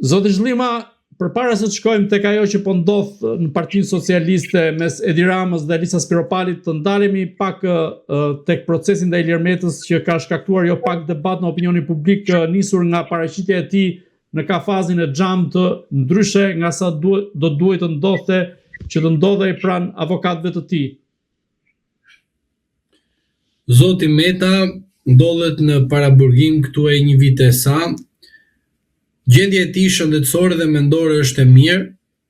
Zoti Zhlima, përpara se të shkojmë tek ajo që po ndodh në Partinë Socialiste mes Edi Ramës dhe Elisa Spiropalit, të ndalemi pak tek procesi ndaj Ilir Metës që ka shkaktuar jo pak debat në opinionin publik, nisur nga paraqitja e tij në kafazin e Xhamit, ndryshe nga sa do duhet të ndodhte që të ndodhej pranë avokatëve të tij. Zoti Meta ndodhet në paraburgim këtu e një vite sa. Gjendja e tij shëndetësore dhe mendore është e mirë,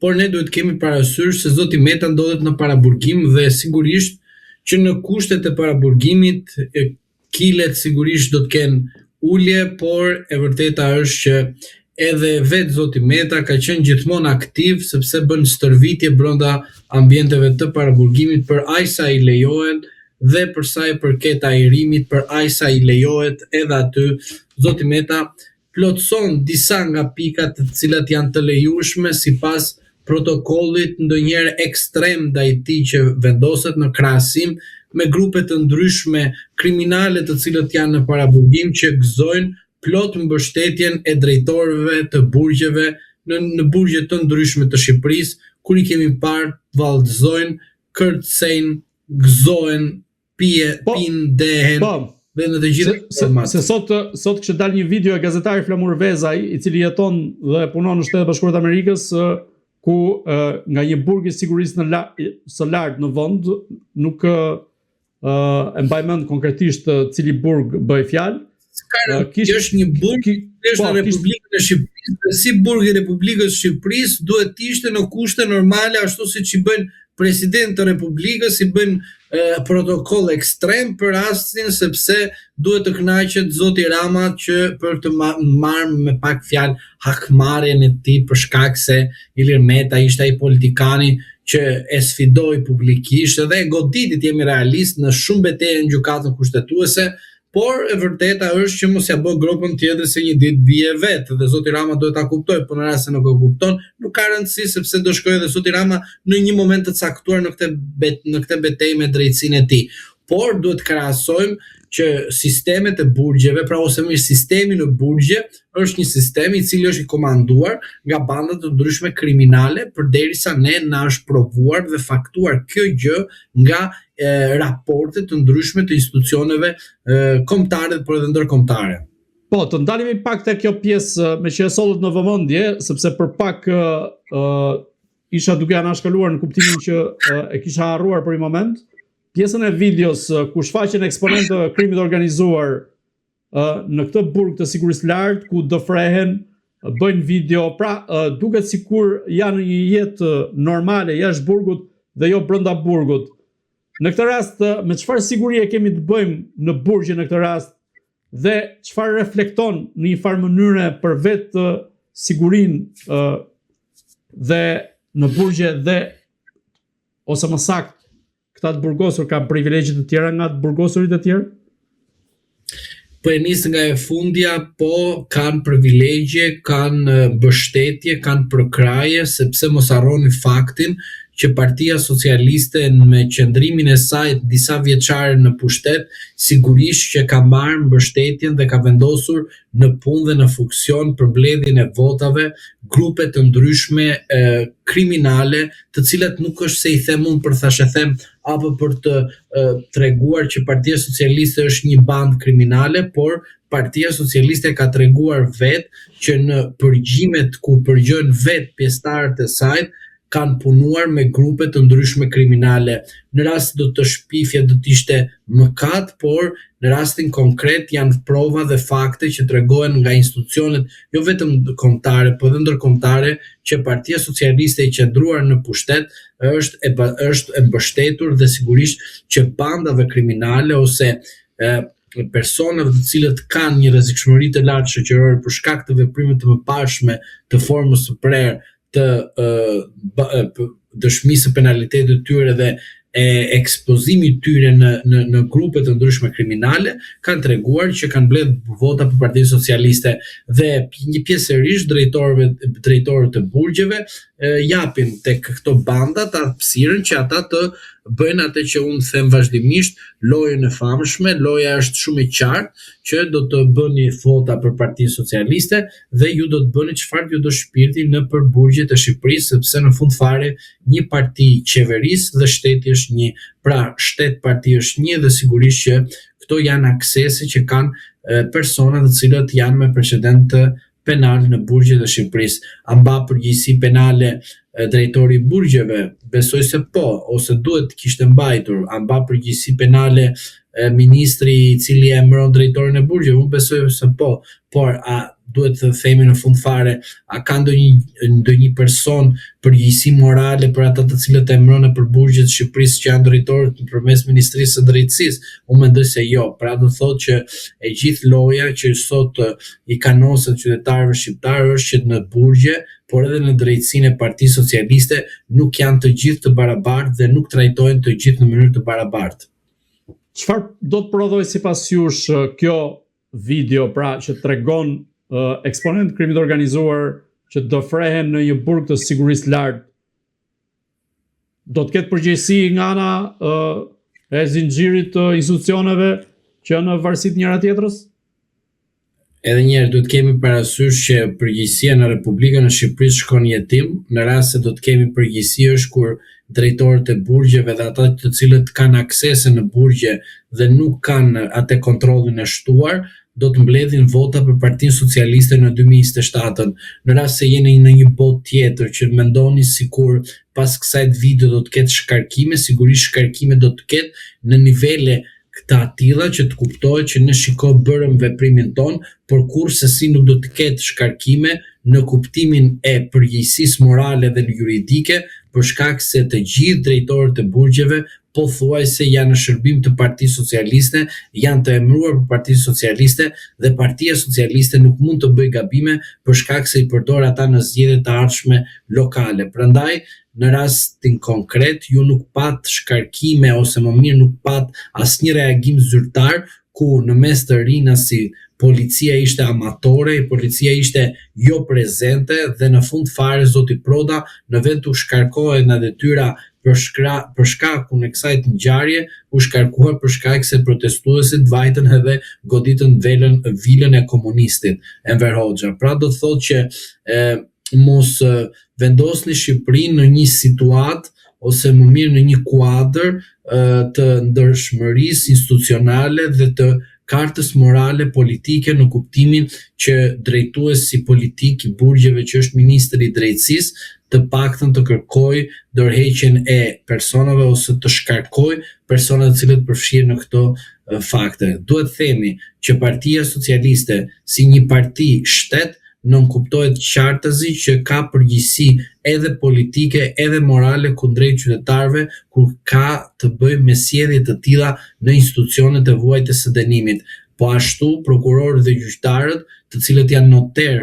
por ne duhet kemi parasysh se zoti Meta ndodhet në paraburgim dhe sigurisht që në kushtet e paraburgimit kilet sigurisht do të kenë ulje, por e vërteta është që edhe vetë zoti Meta ka qenë gjithmonë aktiv sepse bën stërvitje brenda ambienteve të paraburgimit për aq sa i lejohen dhe për sa i përket ajrimit, për aq sa i lejohet edhe aty. Zoti Meta plotëson disa nga pikat të cilat janë të lejueshme sipas protokollit, ndonjëherë ekstrem ndaj tij që vendoset në krahasim me grupe të ndryshme kriminale të cilët janë në paraburgim që gëzojnë plot mbështetjen e drejtorëve të burgjeve në burgje të ndryshme të Shqipërisë, kur i kemi parë vallëzojnë, kërcejnë, gëzojnë, pindehen. Dhe në të gjithë se sot kishte dalë një video e gazetarit Flamur Vezaj, i cili jeton dhe punon në Shtetet Bashkuara të Amerikës, ku nga një burg i sigurisë së lartë në vend, nuk e mbaj mend konkretisht cili burg bëj fjalë. Kjo është një burg është në Republikën e Shqipërisë, dhe si burg i Republikës së Shqipërisë duhet të ishte në kushte normale, ashtu siç i bëjnë president të Republikës, i bën protokoll ekstrem për rastin sepse duhet të kënaqet zoti Rama që për të marrë me pak fjalë hakmarrjen e tij për shkak se Ilir Meta ishte ai politikani që e sfidoi publikisht dhe goditi, të jemi realist, në shumë betejë në gjykatën kushtetuese. Por e vërteta është që mos ja bë gropën tjetër se një ditë bie vetë dhe zoti Rama duhet ta kuptojë, por në rast se nuk e kupton, nuk ka rëndësi sepse do shkojë edhe zoti Rama në një moment të caktuar në këtë betejë me drejtsinë e tij. Por duhet krahasojmë që sistemet e burgjeve, pra ose më sistemi në burgje, është një sistem i cili është i komanduar nga banda të ndryshme kriminale, përderisa ne na është provuar dhe faktuar kjo gjë nga raporte të ndryshme të institucioneve kombëtare por edhe ndërkombëtare. Po, të ndalemi pak te kjo pjesë me që e sollët në vëmendje, sepse për pak isha duke anashkaluar në kuptimin që e kisha harruar për një moment. Pjesën e videos ku shfaqen eksponentë të krimit organizuar në këtë burg të sigurisë lartë, ku dëfrehen, bëjnë video, pra duket sikur janë një jetë normale jashtë burgut dhe jo brenda burgut. Në këtë rast, me çfarë sigurie kemi të bëjmë në burgje në këtë rast dhe çfarë reflekton në një farë mënyre për vetë sigurinë dhe në burgje dhe ose më saktë këta të burgosur ka privilegje të tjera nga të burgosurit e tjerë? Po e nisë nga e fundja, po kanë privilegje, kanë mbështetje, kanë përkraje, sepse mos harroni faktin që Partia Socialiste me qëndrimin e saj disa vjeçare në pushtet, sigurisht që ka marrë mbështetjen dhe ka vendosur në punë dhe në funksion për mbledhjen e votave grupe të ndryshme kriminale, të cilat nuk është se i them unë për thashë them apo për të treguar që Partia Socialiste është një bandë kriminale, por Partia Socialiste ka treguar vetë që në përgjimet ku përgjojnë vetë pjesëtarët e saj, kanë punuar me grupe të ndryshme kriminale. Në rast do të shpifje do të ishte mëkat, por në rastin konkret janë prova dhe fakte që tregojnë nga institucionet jo vetëm kombëtare, por edhe ndërkombëtare që Partia Socialiste i qëndruar në pushtet është e mbështetur dhe sigurisht që bandave kriminale ose personave të cilët kanë një rrezikshmëri të lartë shoqërore për shkak të veprimeve të mëparshme të formës së prerë të dëshmisë së penalitetit të tyre dhe ekspozimit tyre në grupe të ndryshme kriminale, kanë treguar që kanë mbledhur vota për Partinë Socialiste dhe një pjesërisht drejtorët e burgjeve japin tek këto banda të hapësirën që ata të bëjnë atë që unë them vazhdimisht, lojën e famshme, loja është shumë e qartë që do të bëni vota për Partinë Socialiste dhe ju do të bëni çfarë ju do shpirti në përburgjet e Shqipërisë, sepse në fund fare një parti qeverisë dhe shteti është një. Pra, shtet parti është një dhe sigurisht që këto janë aksese që kanë persona të cilët janë me precedent penal në burgjet e Shqipërisë. A mba përgjegjësi penale drejtori i burgjeve? Besoj se po, ose duhet kishte mbajtur. A mba përgjegjësi penale ministri i cili e emëron drejtorin e burgjeve? Unë besoj se po, por a duhet të themi në fund fare, a ka ndonjë person përgjegjësi morale për ata të cilët e emëron për burgjet e Shqipërisë që janë drejtorët përmes Ministrisë së Drejtësisë? Unë mendoj se jo. Pra do thotë që e gjithë loja që sot i kanoset qytetarëve shqiptarë është që në burgje, por edhe në drejtsinë e Partisë Socialiste nuk janë të gjithë të barabartë dhe nuk trajtojnë të gjithë në mënyrë të barabartë. Çfarë do të prodhoj sipas jush kjo video, pra që tregon eksponent krimit organizuar që do frehen në një burg të sigurisë lartë? Do të ketë përgjegjësi nga ana e zinxhirit të institucioneve që në varësi të njëra tjetrës? Edhe njerë duhet kemi parasysh që përgjegjësia në Republikën e Shqipërisë shkon jetim, në rast se do të kemi përgjegjësi është kur drejtorët e burgjeve dhe ata të cilët kanë aksese në burgje dhe nuk kanë atë kontrollin e shtuar, do të mbledhin vota për Partinë Socialiste në 2027. Në rast se jeni në një botë tjetër që mendoni sikur pas kësaj video do të ketë shkarkime, sigurisht shkarkime do të ketë në nivele këta tilla që të kuptohet që ne bërëm veprimin ton, por kurse si nuk do të ketë shkarkime në kuptimin e përgjegjësisë morale dhe juridike, për shkak se të gjithë drejtorët e burgjeve pothuajse janë në shërbim të Partisë Socialiste, janë të emëruar për Partinë Socialiste dhe Partia Socialiste nuk mund të bëjë gabime për shkak se i përdor ata në zgjedhjet e ardhshme lokale. Prandaj, në rastin konkret, ju nuk pat shkarkime ose më mirë nuk pat asnjë reagim zyrtar ku në mes të rina si policia ishte amatore, policia ishte jo prezente dhe në fund fare zoti Proda në vend të shkarkohet në detyra për shkakun e kësaj ngjarje, u shkarkuar për shkak se protestuesit vajtën edhe goditën vilën e komunistit Enver Hoxha. Pra do të thotë që mos vendosni Shqipërinë në një situatë ose më mirë në një kuadër të ndershmërisë institucionale dhe të kartës morale politike në kuptimin që drejtuesi politik i burgjeve që është ministri i drejtësisë të paktën të kërkoj dorëheqjen e personave ose të shkarkoj personat të cilët përfshihen në këto fakte. Duhet themi që Partia Socialiste si një parti shtet nën kuptohet qartëzi që ka përgjegjësi edhe politike edhe morale kundrejt qytetarëve kur ka të bëjë me sjellje të tilla në institucionet e vuajtjes së dënimit. Po ashtu prokurorët dhe gjyqtarët, të cilët janë noter,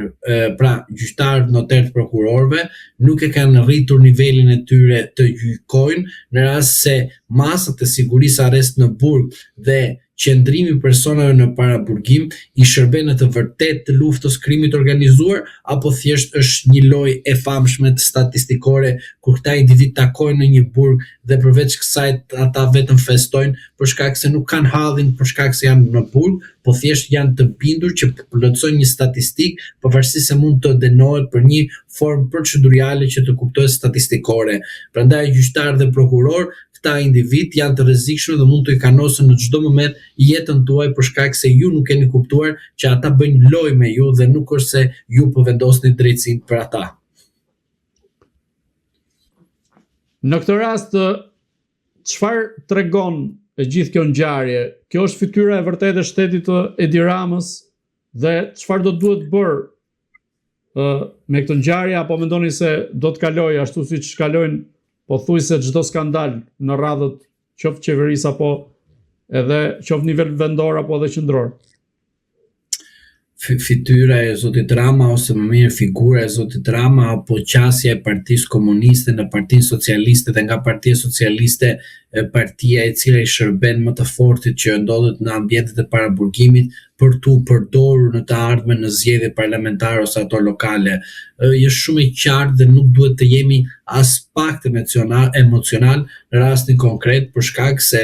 pra gjyqtarët noter të prokurorëve, nuk e kanë rritur nivelin e tyre të gjykojnë në rast se masat e sigurisë arrest në burg dhe qëndrimi personave në paraburgim i shërben në të vërtet të luftës krimit organizuar, apo thjesht është një lojë e famshme të statistikore kur këta individ takojnë në një burg dhe përveç kësaj ata vetëm festojnë për shkak se nuk kanë hallin, për shkak se janë në burg, po thjesht janë të bindur që plotësojnë një statistik pavarësisht se mund të dënohet për një formë procedurale që të kuptohet statistikore. Prandaj gjyqtar dhe prokuror këta individ janë të rrezikshëm dhe mund të i kanosen në çdo moment jetën tuaj për shkak se ju nuk keni kuptuar që ata bëjnë lojë me ju dhe nuk është se ju po vendosni drejtsinë për ata. Në këtë rast, çfarë tregon e gjithë kjo ngjarje? Kjo është fytyra e vërtetë e shtetit të Edi Ramës dhe çfarë do duhet bërë me këtë ngjarje, apo mendoni se do të kalojë ashtu siç kalojnë pothuajse çdo skandal në radhët qoftë qeverisë apo edhe qoftë nivel vendor apo edhe qendror? fytyra e zotit Rama ose më mirë figura e zotit Rama apo qasja e Partisë Komuniste në Partinë Socialiste dhe nga Partia Socialiste partia e cila i shërben më të fortit që ndodhet në ambientet e paraburgimit për tu përdorur në të ardhmen në zgjedhje parlamentare ose ato lokale. Është shumë i qartë dhe nuk duhet të jemi as pak emocional në rastin konkret për shkak se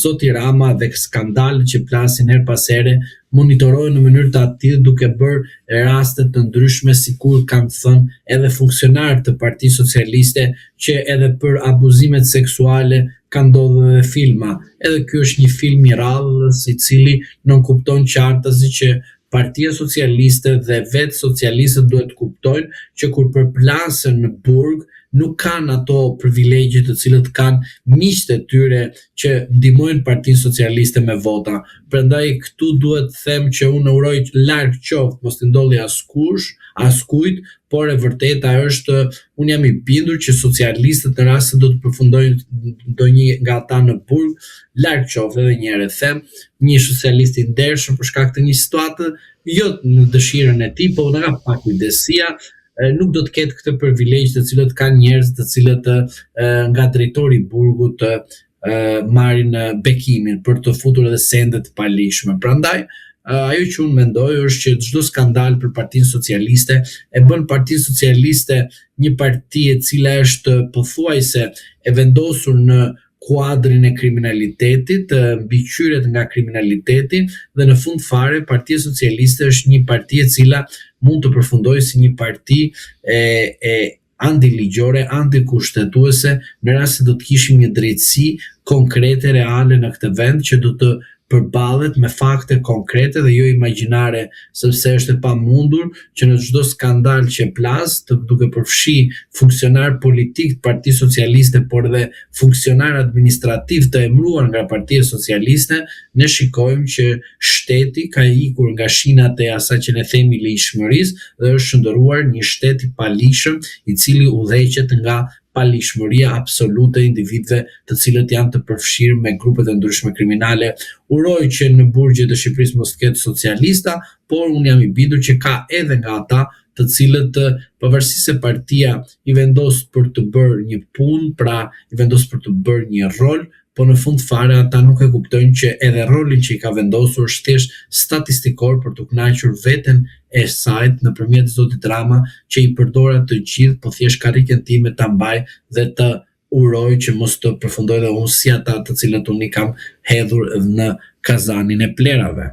zoti Rama dhe skandalet që plasin her pas here monitorohen në mënyrë të tillë duke bërë raste të ndryshme sikur kanë thënë edhe funksionarë të Partisë Socialiste që edhe për abuzimet seksuale ka ndodhur edhe filma. Edhe ky është një film i radhës i cili nuk kupton qartësi që Partia Socialiste dhe vetë socialistët duhet kuptojnë që kur përplasen në burg nuk kanë ato privilegje të cilët kanë miqtë e tyre që ndihmojnë Partinë Socialiste me vota. Prandaj këtu duhet të them që unë uroj larg qoftë mos të ndodhi askujt, por e vërteta është unë jam i bindur që socialistët në rast se do të përfundojnë ndonjë nga ata në burg, larg qoftë edhe një herë them, një socialist i ndershëm për shkak të një situate jo në dëshirën e tij, por nga pak kujdesia nuk do të ketë këtë privilegj të cilët kanë njerëz të cilët nga drejtori i burgut marrin bekimin për të futur edhe sende të palishme. Prandaj ajo që unë mendoj është që çdo skandal për Partinë Socialiste e bën Partinë Socialiste një parti e cila është pothuajse e vendosur në kuadrin e kriminalitetit, mbikëqyret nga kriminaliteti dhe në fund fare Partia Socialiste është një parti e cila mund të përfundojë si një parti e antiligjore, antikushtetuese në rast se do të kishim një drejtësi konkrete, reale në këtë vend që do të përballet me fakte konkrete dhe jo imagjinare, sepse është e pamundur që në çdo skandal që plas, duke përfshi funksionar politik të Partisë Socialiste, por edhe funksionar administrativ të emëruar nga Partia Socialiste, ne shikojmë që shteti ka ikur nga shinat e asaj që ne themi lejshmërisë dhe është shndërruar një shtet i palishëm i cili udhëheqet nga palishmëria absolute e individëve të cilët janë të përfshirë me grupet e ndryshme kriminale. Uroj që në burgjet e Shqipërisë mos ketë socialista, por unë jam i bindur që ka edhe nga ata të cilët pavarësisht se partia i vendos për të bërë një punë, pra i vendos për të bërë një rol, po në fund fare ata nuk e kuptojnë që edhe rolin që i ka vendosur është thjesht statistikor për të kënaqur veten e saj nëpërmjet zotit Rama që i përdor të gjithë, po thjesht karrikën time ta mbaj dhe të uroj që mos të përfundoj dhe unë si ata të cilët unë i kam hedhur në kazanin e plerave.